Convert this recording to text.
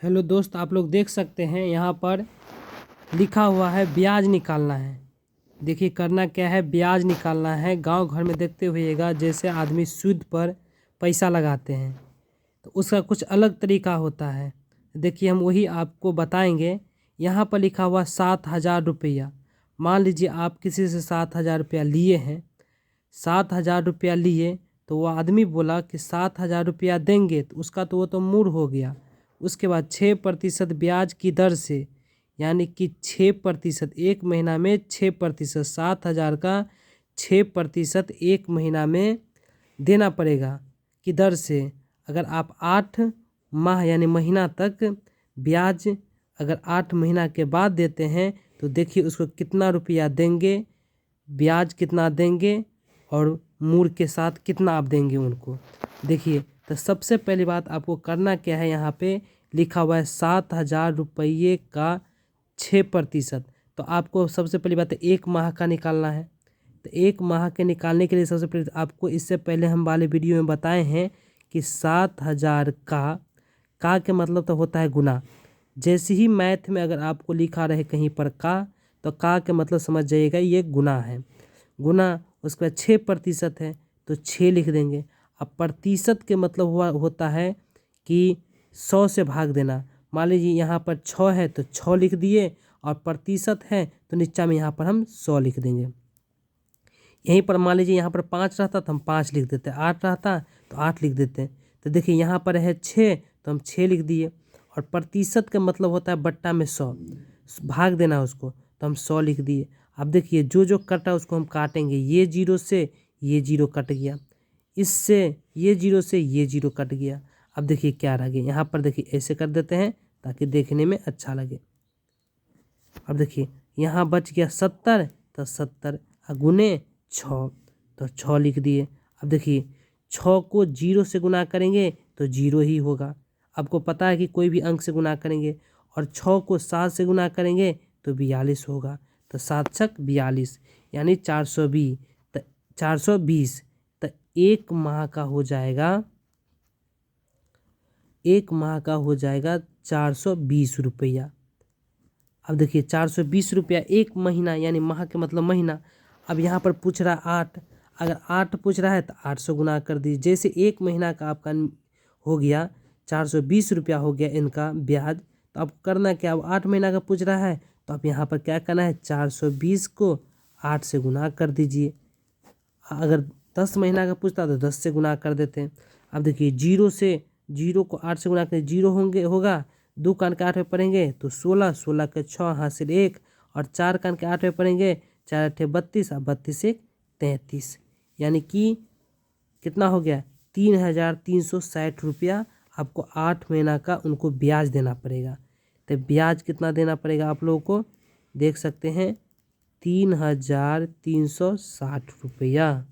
Hello दोस्त, आप लोग देख सकते हैं यहाँ पर लिखा हुआ है ब्याज निकालना है। देखिए करना क्या है, ब्याज निकालना है। गांव घर में देखते हुएगा जैसे आदमी सूद पर पैसा लगाते हैं तो उसका कुछ अलग तरीका होता है। देखिए हम वही आपको बताएंगे। यहाँ पर लिखा हुआ 7,000 रुपया। मान लीजिए आप किसी से 7,000 रुपया लिए हैं। 7,000 रुपया लिए तो वो आदमी बोला कि 7,000 रुपया देंगे, तो उसका तो वो तो मूड हो गया। उसके बाद 6% ब्याज की दर से, यानी कि 6%, एक महीना में 6%, 7,000 का 6% एक महीना में देना पड़ेगा की दर से। अगर आप 8 माह यानी महीना तक ब्याज अगर 8 महीना के बाद देते हैं तो देखिए उसको कितना रुपया देंगे, ब्याज कितना देंगे और मूर के साथ कितना आप देंगे उनको। देखिए तो सबसे पहली बात आपको करना क्या है, यहाँ पे लिखा हुआ है 7,000 रुपये का 6%। तो आपको सबसे पहली बात है 1 माह का निकालना है। तो 1 माह के निकालने के लिए सबसे पहले आपको, इससे पहले हम वाले वीडियो में बताए हैं कि 7,000 का के मतलब तो होता है गुना। जैसे ही मैथ में अगर आपको लिखा रहे कहीं पर का, तो का के मतलब समझ जाइएगा ये गुना है। गुना उसके बाद 6% है तो 6 लिख देंगे। अब प्रतिशत के मतलब होता है कि 100 से भाग देना। मान लीजिए यहाँ पर 6 है तो 6 लिख दिए, और प्रतिशत है तो नीचा में यहाँ पर हम 100 लिख देंगे। यहीं पर मान लीजिए यहाँ पर 5 रहता तो हम 5 लिख देते, 8 रहता तो 8 लिख देते। तो देखिए यहाँ पर है 6 तो हम 6 लिख दिए, और प्रतिशत का मतलब होता है बट्टा में 100, भाग देना उसको, तो हम 100 लिख दिए। अब देखिए जो जो कटा उसको हम काटेंगे। ये 0 से ये 0 कट गया, इससे ये 0 से ये 0 कट गया। अब देखिए क्या रह गया, यहाँ पर देखिए ऐसे कर देते हैं ताकि देखने में अच्छा लगे। अब देखिए यहाँ बच गया 70, तो 70 गुने 6, तो 6 लिख दिए। अब देखिए 6 को 0 से गुना करेंगे तो 0 ही होगा। आपको पता है कि कोई भी अंक से गुना करेंगे, और 6 को 7 से गुना करेंगे तो 42 होगा। तो 7 छक 42 यानी 420। तो 420 तो 1 माह का हो जाएगा, 1 माह का हो जाएगा 420 रुपया। अब देखिए 420 रुपया एक महीना, यानी माह के मतलब महीना। अब यहाँ पर पूछ रहा है 8, अगर 8 पूछ रहा है तो 8 से गुना कर दीजिए। जैसे एक महीना का आपका हो गया 420 रुपया हो गया इनका ब्याज। तो आपको करना क्या, अब 8 महीना का पूछ रहा है तो आप यहाँ पर क्या करना है, 420 को 8 से गुना कर दीजिए। अगर 10 महीना का पूछता तो 10 से गुना कर देते हैं। अब देखिए 0 को 8 से गुना करें 0 होगा, 2 कान के 8 में पढ़ेंगे तो 16, 16 के 6 हासिल 1, और 4 कान के 8 में पढ़ेंगे 4 8 32, और 32 1 33, यानी कि कितना हो गया 3,360 रुपया आपको 8 महीना का उनको ब्याज देना पड़ेगा। तो ब्याज कितना देना पड़ेगा आप लोगों को, देख सकते हैं 3,360 रुपया।